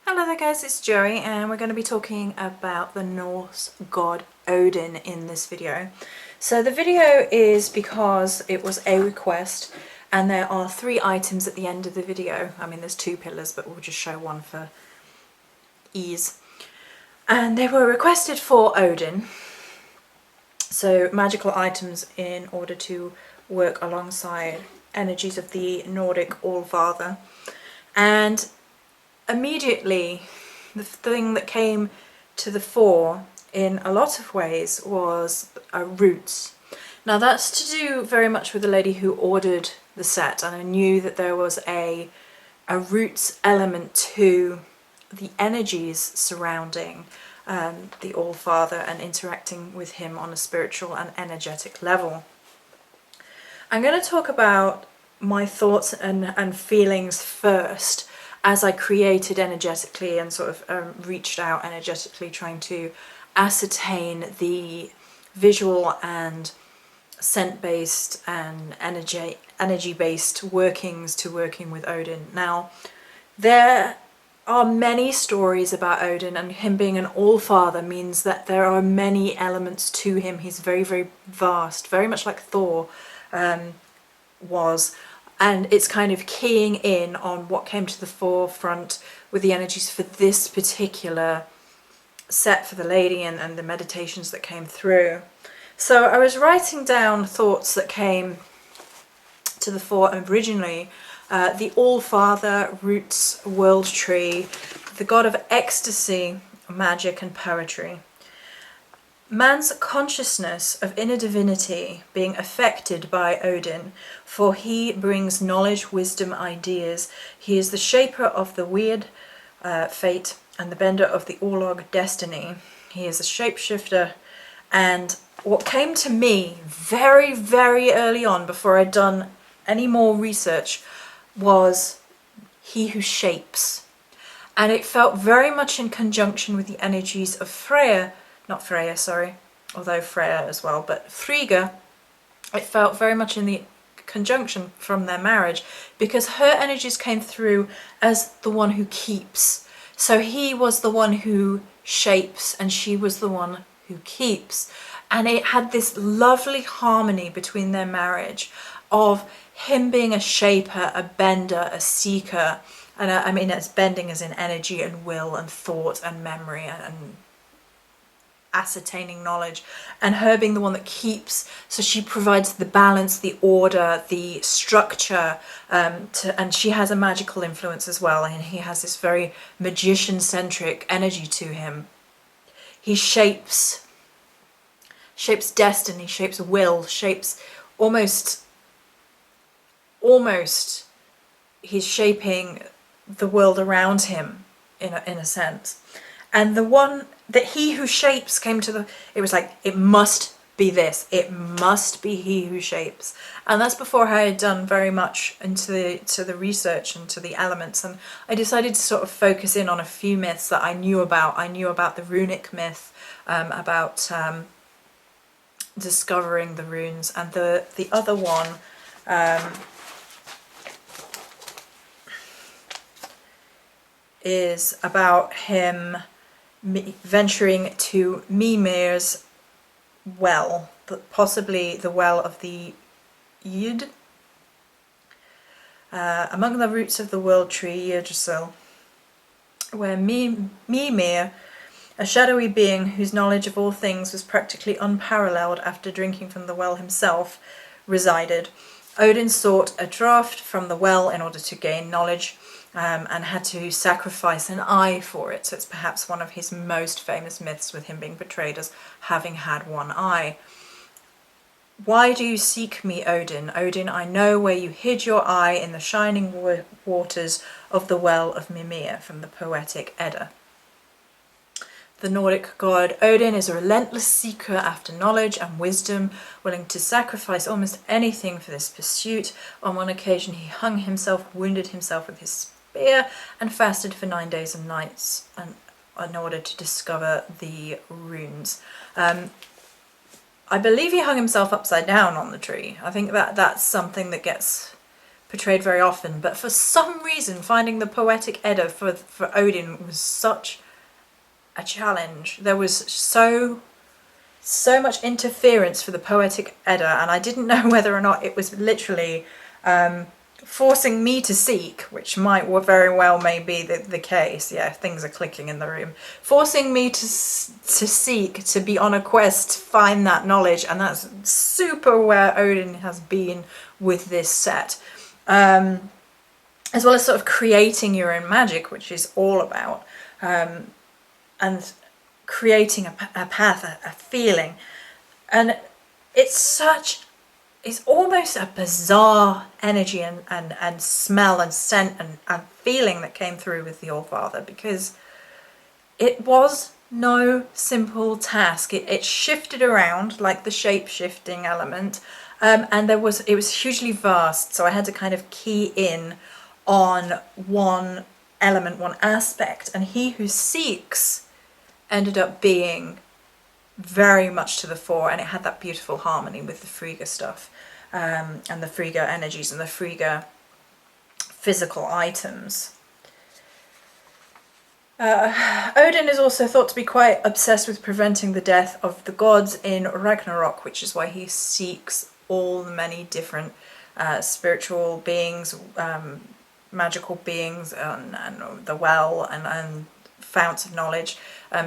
Hello there guys, it's Joey and we're going to be talking about the Norse god Odin in this video. So the video is because it was a request and there are 3 items at the end of the video. I mean there's 2 pillars but we'll just show one for ease. And they were requested for Odin. So magical items in order to work alongside energies of the Nordic All-Father. And immediately the thing that came to the fore in a lot of ways was roots. Now that's to do very much with the lady who ordered the set, and I knew that there was a roots element to the energies surrounding the All-Father and interacting with him on a spiritual and energetic level. I'm going to talk about my thoughts and feelings first as I created energetically and sort of reached out energetically, trying to ascertain the visual and scent-based and energy-based workings to working with Odin. Now, there are many stories about Odin, and him being an all-father means that there are many elements to him. He's very, very vast, very much like Thor was. And it's kind of keying in on what came to the forefront with the energies for this particular set for the lady and the meditations that came through. So I was writing down thoughts that came to the fore originally. The All-Father, roots, world tree, the god of ecstasy, magic and poetry. Man's consciousness of inner divinity being affected by Odin, for he brings knowledge, wisdom, ideas. He is the shaper of the weird fate and the bender of the Orlog destiny. He is a shapeshifter, and what came to me very, very early on, before I'd done any more research, was he who shapes. And it felt very much in conjunction with the energies of Freya, not Freya, sorry, although Freya as well, but Frigga. It felt very much in the conjunction from their marriage, because her energies came through as the one who keeps. So he was the one who shapes and she was the one who keeps. And it had this lovely harmony between their marriage of him being a shaper, a bender, a seeker. And I mean, it's bending as in energy and will and thought and memory and ascertaining knowledge, and her being the one that keeps, so she provides the balance, the order, the structure, and she has a magical influence as well, and he has this very magician-centric energy to him. He shapes destiny, shapes will, shapes almost he's shaping the world around him in a sense. And the one that he who shapes came to the, it was like, it must be this, it must be he who shapes. And that's before I had done very much into the research and to the elements, and I decided to sort of focus in on a few myths that I knew about. I knew about the runic myth, about discovering the runes, and the other one is about him venturing to Mimir's well, possibly the well of the Yid. Among the roots of the world tree, Yggdrasil, where Mimir, a shadowy being whose knowledge of all things was practically unparalleled after drinking from the well himself, resided. Odin sought a draught from the well in order to gain knowledge, and had to sacrifice an eye for it. So it's perhaps one of his most famous myths, with him being portrayed as having had one eye. Why do you seek me, Odin? Odin, I know where you hid your eye, in the shining waters of the well of Mimir, from the poetic Edda. The Nordic god Odin is a relentless seeker after knowledge and wisdom, willing to sacrifice almost anything for this pursuit. On one occasion he hung himself, wounded himself with his spear, and fasted for 9 days and nights in order to discover the runes. I believe he hung himself upside down on the tree. I think that's something that gets portrayed very often, but for some reason finding the poetic Edda for Odin was such a challenge. There was so much interference for the poetic Edda, and I didn't know whether or not it was literally forcing me to seek, which might very well may be the case. Yeah, things are clicking in the room. Forcing me to seek, to be on a quest to find that knowledge, and that's super where Odin has been with this set. As well as sort of creating your own magic, which is all about, and creating a path, a feeling. And it's almost a bizarre energy and smell and scent and feeling that came through with the All-Father, because it was no simple task. It shifted around like the shape-shifting element, and it was hugely vast, so I had to kind of key in on one element, one aspect, and he who seeks ended up being very much to the fore, and it had that beautiful harmony with the Frigga stuff, and the Frigga energies and the Frigga physical items. Odin is also thought to be quite obsessed with preventing the death of the gods in Ragnarok, which is why he seeks all the many different spiritual beings, magical beings, and the well and founts of knowledge.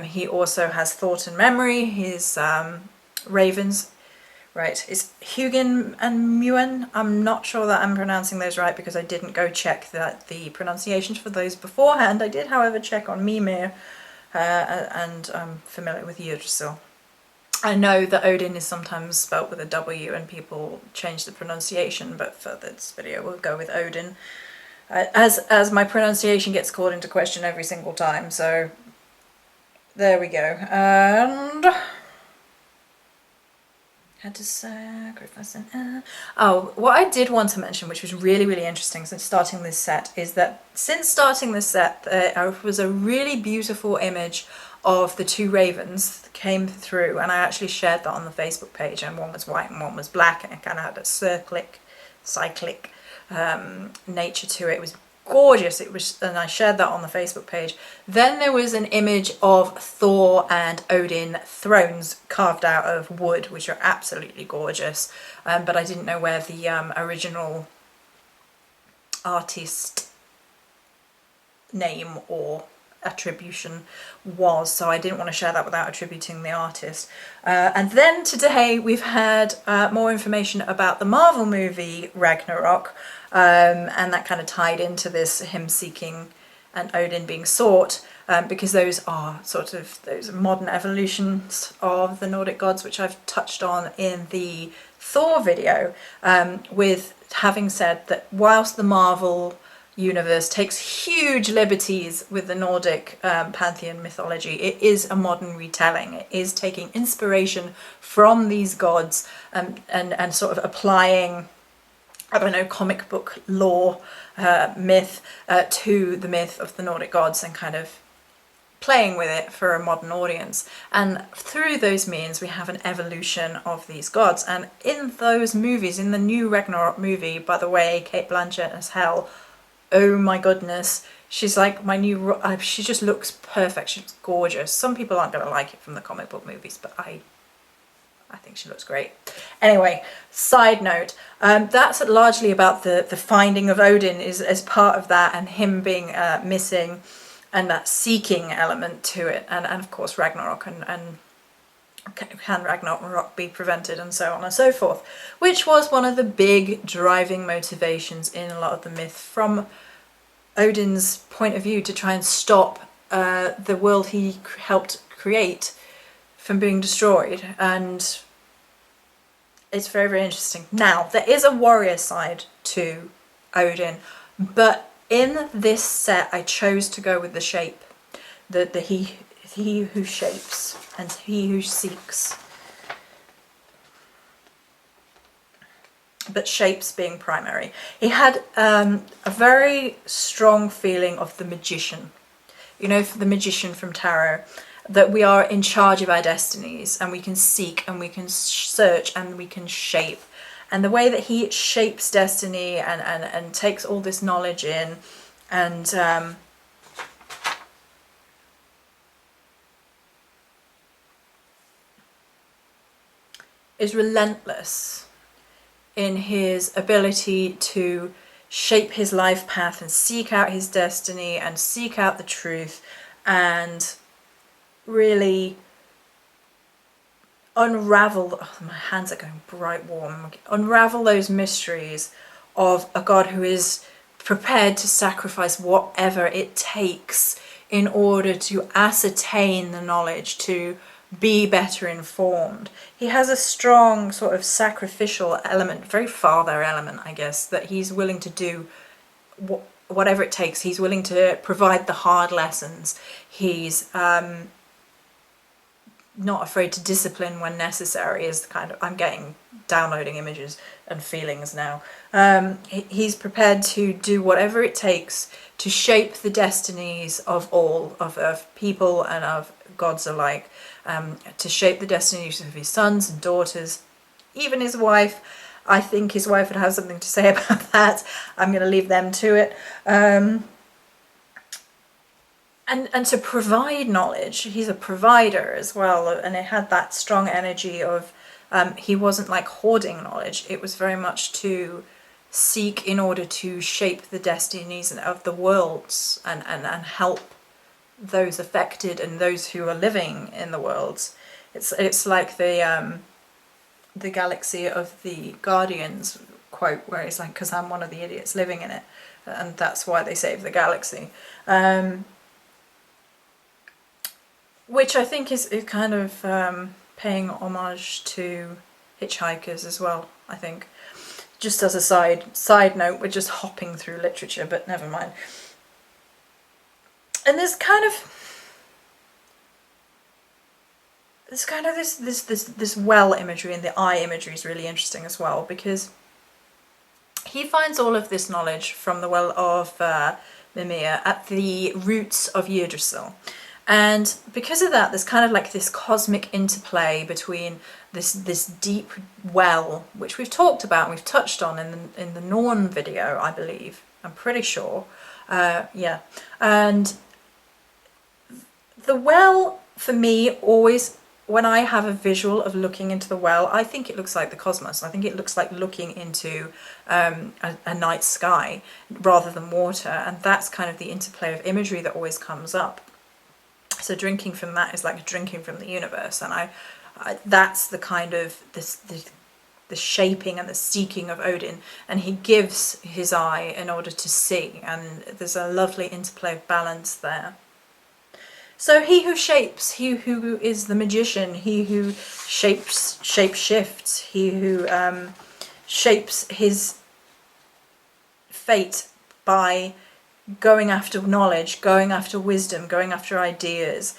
He also has thought and memory, his ravens, right, is Hugin and Muin. I'm not sure that I'm pronouncing those right because I didn't go check the pronunciations for those beforehand. I did, however, check on Mimir, and I'm familiar with Yggdrasil. I know that Odin is sometimes spelt with a W and people change the pronunciation, but for this video we'll go with Odin. As my pronunciation gets called into question every single time, so there we go. And had to sacrifice an oh, what I did want to mention, which was really, really interesting since starting this set, is that since starting this set there was a really beautiful image of the two ravens that came through, and I actually shared that on the Facebook page, and one was white and one was black, and it kind of had a cyclic nature to it. It was gorgeous. It was, and I shared that on the Facebook page. Then there was an image of Thor and Odin thrones carved out of wood, which are absolutely gorgeous, but I didn't know where the original artist name or attribution was, so I didn't want to share that without attributing the artist. And then today we've had more information about the Marvel movie Ragnarok, and that kind of tied into this, him seeking and Odin being sought, because those are sort of those modern evolutions of the Nordic gods, which I've touched on in the Thor video, with having said that whilst the Marvel universe takes huge liberties with the Nordic pantheon mythology, it is a modern retelling. It is taking inspiration from these gods, and sort of applying, I don't know, comic book lore, myth, to the myth of the Nordic gods, and kind of playing with it for a modern audience. And through those means we have an evolution of these gods. And in those movies, in the new Ragnarok movie, by the way, Cate Blanchett as Hel, oh my goodness, she's like my new, she just looks perfect, she looks gorgeous. Some people aren't going to like it from the comic book movies, but I think she looks great. Anyway, side note, that's largely about the finding of Odin is as part of that, and him being missing, and that seeking element to it, and of course Ragnarok, and can Ragnarok be prevented, and so on and so forth, which was one of the big driving motivations in a lot of the myth from Odin's point of view, to try and stop the world he helped create from being destroyed. And it's very, very interesting. Now, there is a warrior side to Odin, but in this set I chose to go with the shape, the he who shapes and he who seeks, but shapes being primary. He had a very strong feeling of the magician, you know, for the magician from tarot, that we are in charge of our destinies, and we can seek and we can search and we can shape. and the way that he shapes destiny and takes all this knowledge in, and is relentless in his ability to shape his life path and seek out his destiny and seek out the truth and really unravel, oh, my hands are going bright warm, unravel those mysteries of a God who is prepared to sacrifice whatever it takes in order to ascertain the knowledge, to be better informed. He has a strong sort of sacrificial element, very father element, I guess, that he's willing to do whatever it takes. He's willing to provide the hard lessons. He's not afraid to discipline when necessary. Is the kind of, I'm getting downloading images and feelings now. He's prepared to do whatever it takes to shape the destinies of all, of people and of gods alike, to shape the destinies of his sons and daughters, even his wife. I think his wife would have something to say about that. I'm going to leave them to it. And to provide knowledge. He's a provider as well, and it had that strong energy of, he wasn't like hoarding knowledge. It was very much to seek in order to shape the destinies of the worlds and help those affected and those who are living in the worlds. It's like the galaxy of the Guardians quote, where it's like, because I'm one of the idiots living in it, and that's why they save the galaxy. Which I think is kind of paying homage to Hitchhikers as well, I think. Just as a side note, we're just hopping through literature, but never mind. And there's kind of this well imagery, and the eye imagery is really interesting as well, because he finds all of this knowledge from the well of Mimir at the roots of Yggdrasil. And because of that, there's kind of like this cosmic interplay between this deep well, which we've talked about and we've touched on in the Norn video, I believe. I'm pretty sure. Yeah. And the well, for me, always, when I have a visual of looking into the well, I think it looks like the cosmos. I think it looks like looking into a night sky rather than water. And that's kind of the interplay of imagery that always comes up. So drinking from that is like drinking from the universe, and I that's the kind of the shaping and the seeking of Odin, and he gives his eye in order to see, and there's a lovely interplay of balance there. So he who shapes, he who is the magician, he who shapeshifts, he who shapes his fate by going after knowledge, going after wisdom, going after ideas.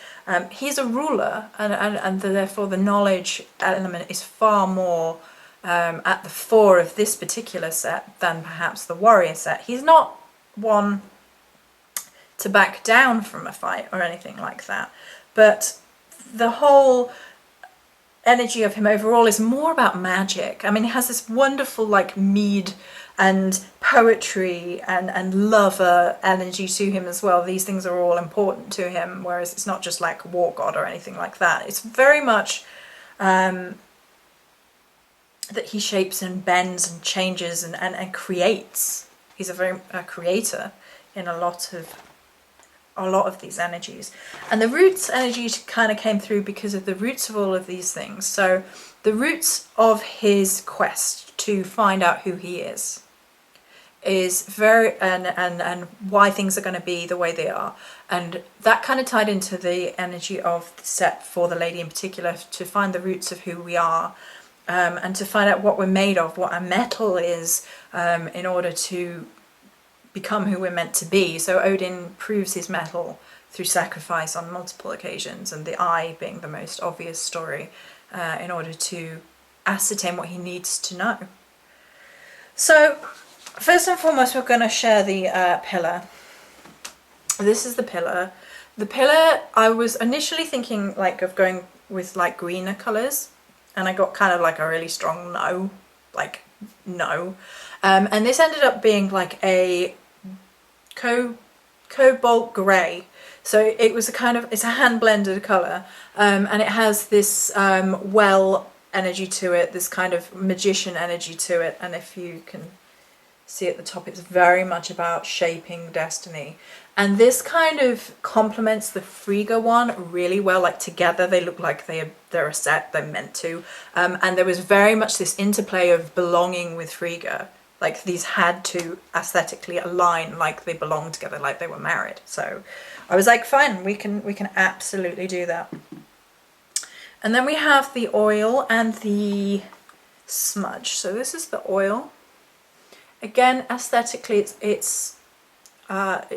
He's a ruler, and therefore the knowledge element is far more at the fore of this particular set than perhaps the warrior set. He's not one to back down from a fight or anything like that, but the whole energy of him overall is more about magic. I mean, he has this wonderful like mead and poetry and lover energy to him as well. These things are all important to him, whereas it's not just like a war god or anything like that. It's very much that he shapes and bends and changes and creates. He's a creator in a lot of these energies. And the roots energy kind of came through because of the roots of all of these things. So the roots of his quest to find out who he is very, and why things are going to be the way they are. And that kind of tied into the energy of the set for the lady in particular, to find the roots of who we are, and to find out what we're made of, what our metal is, in order to become who we're meant to be. So Odin proves his metal through sacrifice on multiple occasions, and the eye being the most obvious story, in order to ascertain what he needs to know. So first and foremost, we're going to share the pillar. This is the pillar. The pillar, I was initially thinking like of going with like greener colours, and I got kind of like a really strong no, like No. And this ended up being like a cobalt grey. So it was a kind of, it's a hand blended colour, and it has this well energy to it, this kind of magician energy to it. And if you can see at the top, it's very much about shaping destiny. And this kind of complements the Frigga one really well. Like together they look like they're a set, they're meant to. And there was very much this interplay of belonging with Frigga. Like these had to aesthetically align, like they belonged together, like they were married. So I was like, fine, we can absolutely do that. And then we have the oil and the smudge. So this is the oil. Again, aesthetically, it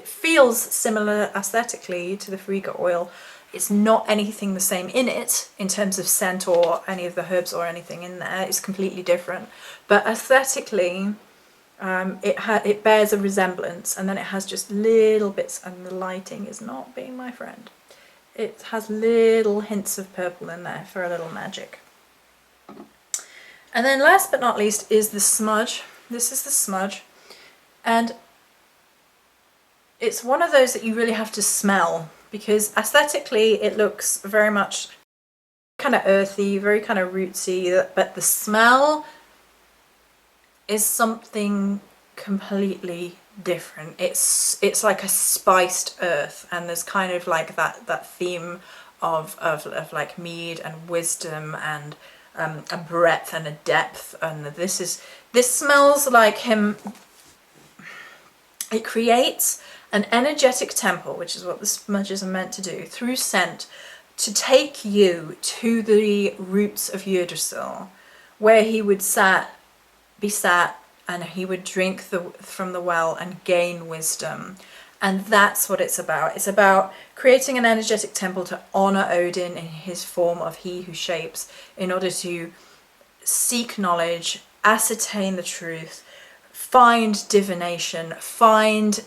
feels similar aesthetically to the Frigga oil. It's not anything the same in it in terms of scent or any of the herbs or anything in there. It's completely different. But aesthetically, it bears a resemblance, and then it has just little bits, and the lighting is not being my friend. It has little hints of purple in there for a little magic. And then last but not least is the smudge. This is the smudge, and it's one of those that you really have to smell, because aesthetically it looks very much kind of earthy, very kind of rootsy, but the smell is something completely different. It's like a spiced earth, and there's kind of like that theme of like mead and wisdom and a breadth and a depth, and this smells like him. It creates an energetic temple, which is what the smudges are meant to do, through scent, to take you to the roots of Yggdrasil, where he would be sat, and he would drink from the well and gain wisdom. And that's what it's about. It's about creating an energetic temple to honor Odin in his form of he who shapes, in order to seek knowledge, ascertain the truth, find divination, find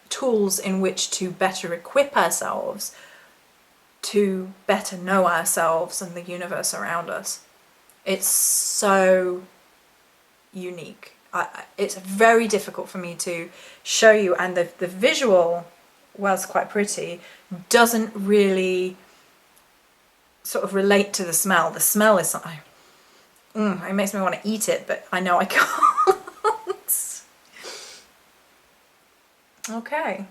tools in which to better equip ourselves, to better know ourselves and the universe around us. It's so unique. It's very difficult for me to show you, and the visual, whilst quite pretty, doesn't really sort of relate to the smell. The smell is something, it makes me want to eat it, but I know I can't. Okay,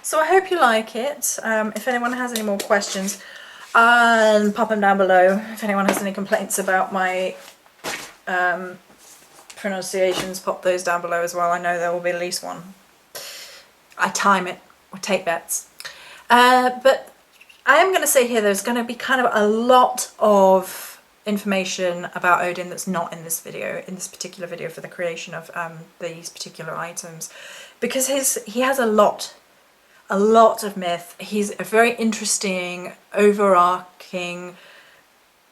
so I hope you like it. If anyone has any more questions, pop them down below. If anyone has any complaints about my pronunciations, pop those down below as well. I know there will be at least one. I time it, or take bets. But I am going to say here there's going to be kind of a lot of information about Odin that's not in this video, in this particular video for the creation of these particular items, because he has a lot of myth. He's a very interesting, overarching,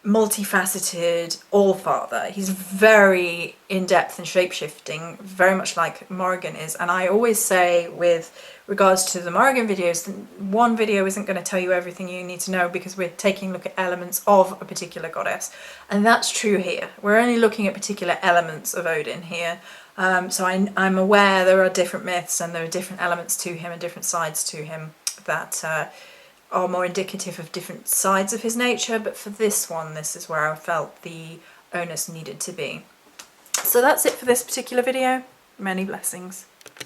multifaceted all-father. He's very in-depth and shape-shifting, very much like Morrigan is. And I always say, with regards to the Morrigan videos, one video isn't going to tell you everything you need to know, because we're taking a look at elements of a particular goddess. And that's true here. We're only looking at particular elements of Odin here. So I'm aware there are different myths and there are different elements to him and different sides to him that are more indicative of different sides of his nature, but for this one, this is where I felt the onus needed to be. So that's it for this particular video. Many blessings.